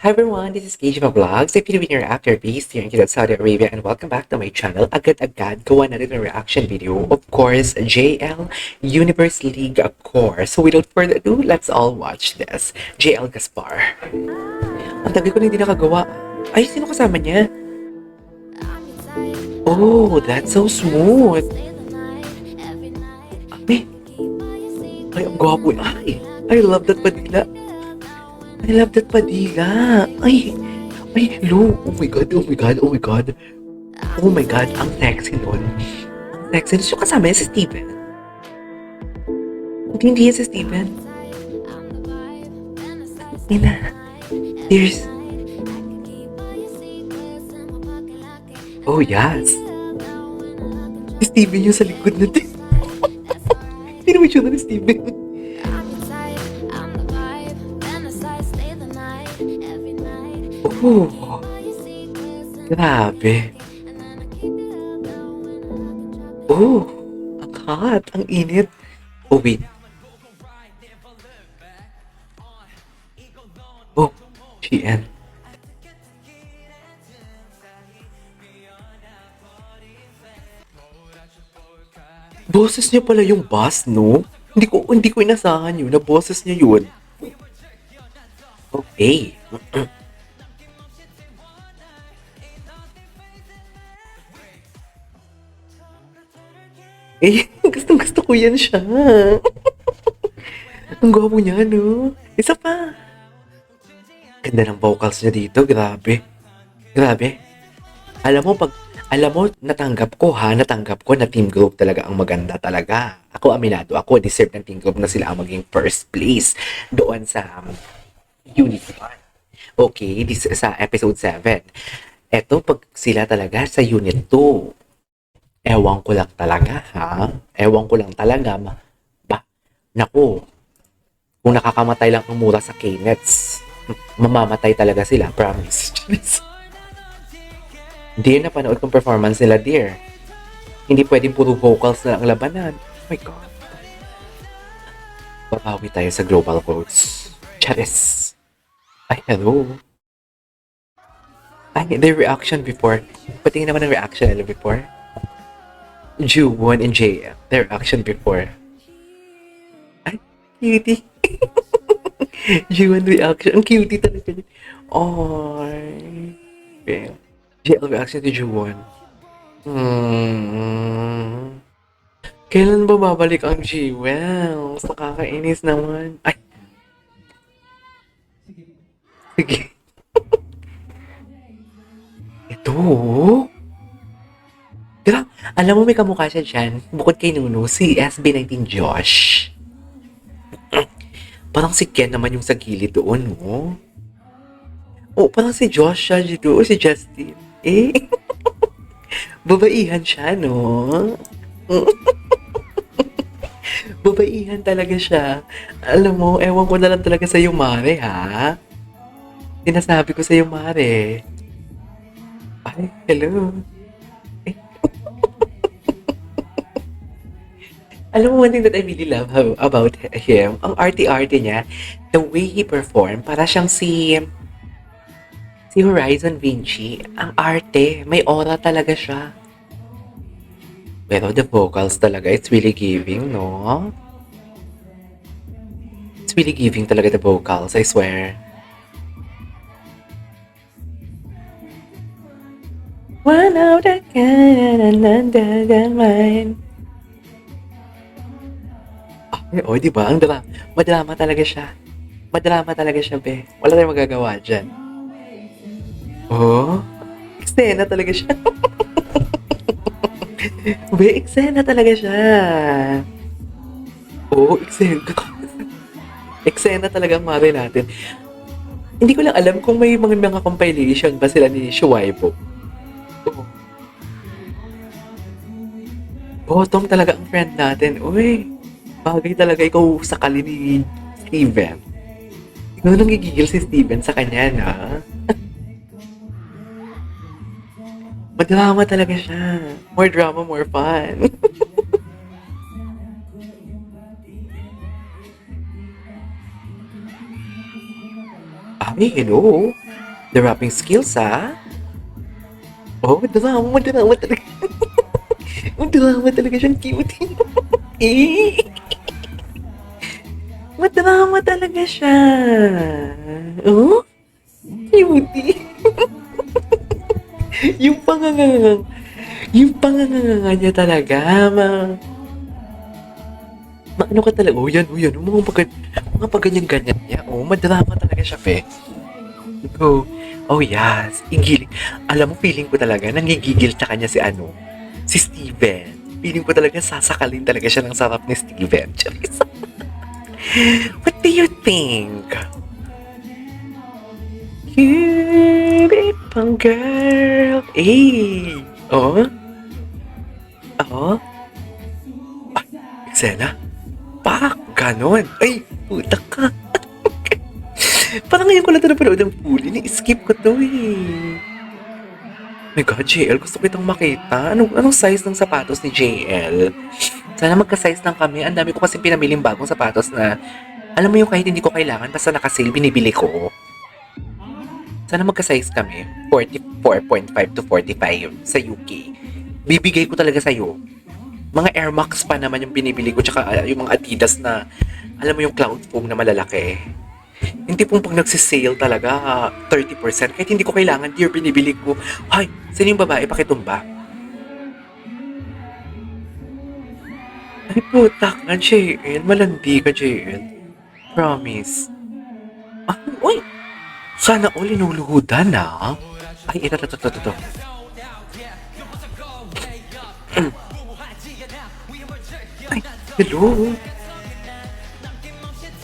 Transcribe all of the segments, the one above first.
Hi everyone, this is Gage Vlogs, a Filipino reactor based here in Saudi Arabia, and welcome back to my channel. Agad-agad, gawa na rin ng reaction video. Of course, JL Universe League Core. So without further ado, let's all watch this. JL Gaspar. Ang tagal ko na hindi nakagawa. Ay, sino kasama niya? Oh, that's so smooth. Ay, ang gwapo. Ay, I love that padila. I love that padila. Ay, hello. Oh my God, oh my God, oh my God. Oh my God, ang sexy nun. Ang sexy. Gusto kasama yan si Steven. Hindi yan si Steven. Ina. There's... Oh, yes. Si Steven yung sa likod natin. Hindi naman siya na ni Steven. Oh, grabe. Oh, ang hot, ang init. Oh, wait. Oh, GN. Boses niya pala yung bass, no? Hindi ko inasahan yun, na boses niya yun. Okay. Eh, gustong-gusto ko yan siya. Ang gwapo niya, no? Isa pa. Ganda ng vocals niya dito, grabe. Grabe. Alam mo, natanggap ko na team group talaga ang maganda talaga. Ako, aminado ako, deserve ng team group na sila ang maging first place doon sa Unit 1. Okay, sa episode 7. Eto, pag sila talaga sa Unit 2. Ewan ko lang talaga, ha? Ewan ko lang talaga. Naku, kung nakakamatay lang ang mura sa K-Nets, mamamatay talaga sila, promise. Dear, napanood kong performance nila, dear. Hindi pwedeng puro vocals na ang labanan. Oh my God. Babawi tayo sa global votes. Charis. Ay, hello. Ay, their reaction before. Patingin naman ang reaction nila before. Juwon and JM, their action before. Ay, cutie. Juwon reaction. Ang cutie talaga. Ay. Okay. JL reaction to Juwon. Kailan ba babalik ang Jewels? Nakakainis naman. Ay. Sige. Ito. Diba? Alam mo, may kamukha siya dyan. Bukod kay Nuno, si SB19 Josh. Parang si Ken naman yung sa gilid doon, no? Oh, parang si Josh siya doon, si Justin. Eh, babaihan siya, no? Babaihan talaga siya. Alam mo, ewan ko na lang talaga sa'yo, Mare, ha? Sinasabi ko sa'yo, Mare. Ay, hello. Alam mo, one thing that I really love about him, ang arte-arte niya, the way he perform, para siyang si Horizon Vinci. Ang arte, may aura talaga siya. Pero the vocals talaga, it's really giving, no? It's really giving talaga the vocals, I swear. One of the kind, another mine. Oh, di ba? Madrama talaga siya. Madrama talaga siya, be. Wala tayong magagawa dyan. Oh, eksena talaga siya. Be, eksena talaga siya. Oh, eksena. Eksena talaga ang mare natin. Hindi ko lang alam kung may mga compilation ba sila ni Shuaibo. Oh. Bottom talaga ang friend natin. Uy. Bagay talaga ikaw sa kali ni Steven. Ikaw nang gigigil si Steven sa kanya, na? Madrama talaga siya. More drama, more fun. Ay, hello. The rapping skills, ha? Oh, drama talaga. Drama talaga siyang cute. Eh, madrama talaga siya. Oh, cute. yung pangangang, yung panganganga niya talaga, ano ka talaga, yan, mga pag-ganyan-ganyan niya, madrama talaga siya, fe. Go. Oh, yes. Ingiling. Alam mo, feeling ko talaga, nangigigil sa kanya si Steven. Feeling ko talaga, sasakalin talaga siya ng sarap ni Steven. Charis. What do you think? Cutie pang girl. Eh. Oh? Oh? Ah, Xena? Pak! Ganon. Ay, putak ka. Parang ngayon ko lang ito napanood ng fully. Ni-skip ko to eh. My God, JL, gusto ko itong makita. Anong size ng sapatos ni JL? Sana magka-size lang kami. Ang dami ko kasi pinamiling bagong sapatos na, alam mo yung kahit hindi ko kailangan, basta naka-sale, binibili ko. Sana magka-size kami. 44.5 to 45 sa UK. Bibigay ko talaga sa'yo. Mga Air Max pa naman yung binibili ko, tsaka yung mga Adidas na, alam mo yung cloud foam na malalaki. Hindi pong pag nagsisale talaga, 30%. Kahit hindi ko kailangan, dear, binibili ko. Hay, sino yung babae? Pakitumba. Ay, putak ka, JL. Malandi ka, JL. Promise. Ah, uy! Sana all inuluhudan, na. Ay, ito. Ay, hello.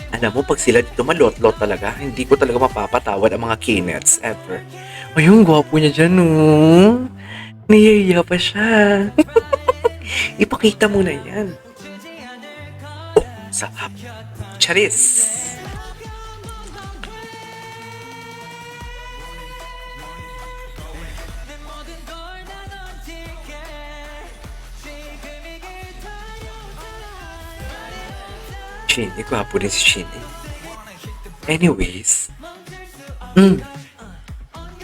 Alam mo, pag sila dito malot-lot talaga, hindi ko talaga mapapatawad ang mga kinets ever. Ayun, gwapo niya dyan, no? Niyaya pa siya. Ipakita mo na yan. Oh, sarap. Charis! Shinny, gwapo din si Shinny. Anyways.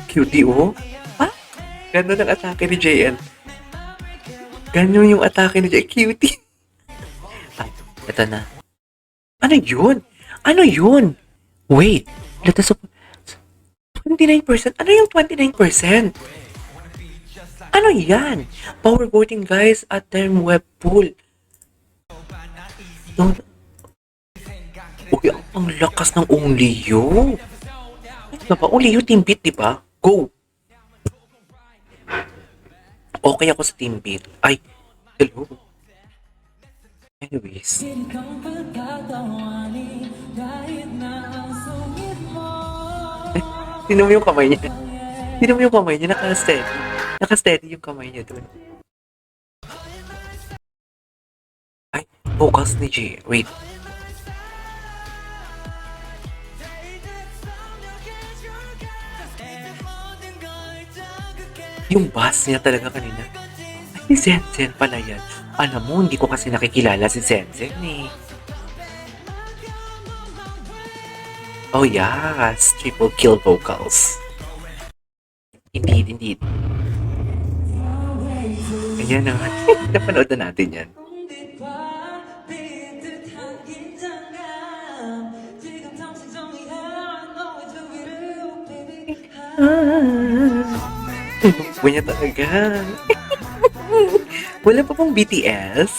Cutie, oh. Ah, gano'n ang atake ni JL. Ganyan yung atake ni JL. Cutie. Ay, eto na. Ano yun? Ano yun? Wait, let us 29%? Ano yung 29%? Ano yan? Power voting guys at term web pool. Don't... Uy, ang lakas ng Only You. Ano ba? Only You team beat, di ba? Go! Okay ako sa team beat. Ay, hello. Anyways. Tinan mo yung kamay niya. Tinan mo yung kamay niya. Naka-steady. Naka-steady yung kamay niya dun. Ay, vocals ni J. Wait. Yung bass niya talaga kanina. Ay, si Zenzen pala yan. Alam mo, hindi ko kasi nakikilala si Zenzen eh. Oh yes, triple kill vocals. Indeed. Ayan na nga. Napanood na natin yan. Bunya talaga. Wala pa pong BTS.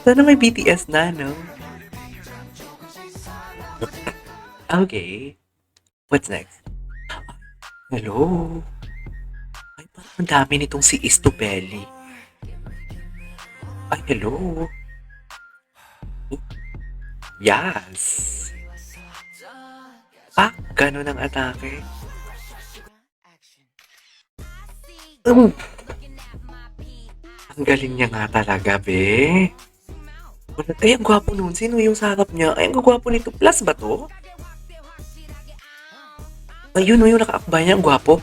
Sana may BTS na, no? Okay. What's next? Hello? Ay, parang ang dami nitong si Istubelli. Ay, hello? Yes! Ah, ganun ang atake. Ang galing niya nga talaga, be. Ay, ang gwapo nun. Sino yung sa harap niya? Ay, ang gwapo nito. Plus ba to? Ayun, yung nakaakbay niya. Ang gwapo.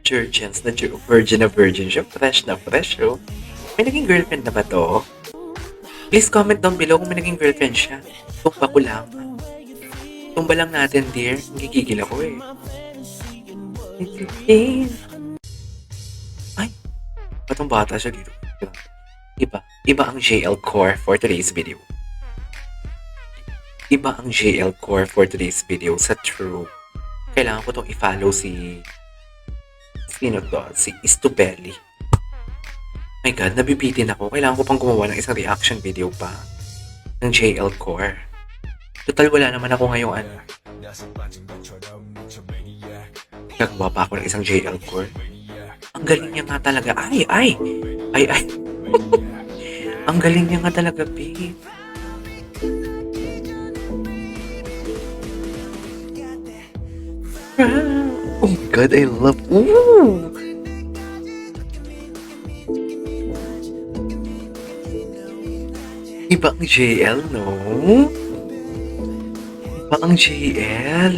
Virgins na virgin siya. Fresh na fresh, oh. May naging girlfriend na ba to? Please comment down below kung may naging girlfriend siya. Kung pa ko lang. Tumba lang natin, dear. Gigigil ako eh. Ay, batong bata siya dito. Iba ang JL Core for today's video. Iba ang JL Core for today's video sa true. Kailangan ko tong i-follow si sino to? Si Istubelli. My God, nabibitin ako. Kailangan ko pang gumawa ng isang reaction video pa ng JL Core. Total, wala naman ako ngayong ano. Gagawa pa ako ng isang JL Core. Ang galing niya nga talaga. Ay! Ang galing niya nga talaga, babe. Oh my God, I love... Ooh! Iba ang JL, no? Iba ang JL.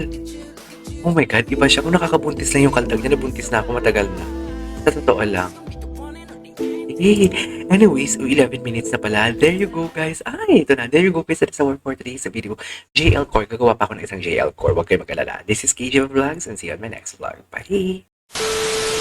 Oh my God, iba siya. Kung nakakabuntis lang yung kaldag niya, nabuntis na ako matagal na. Sa totoo lang. Hey, anyways, 11 minutes na pala. There you go, guys. Ay, ito na. There you go, guys. That is our for today's video. JL Core. Gagawa pa ako ng isang JL Core. Huwag kayo mag-alala. This is KJ Vlogs and see you on my next vlog. Bye!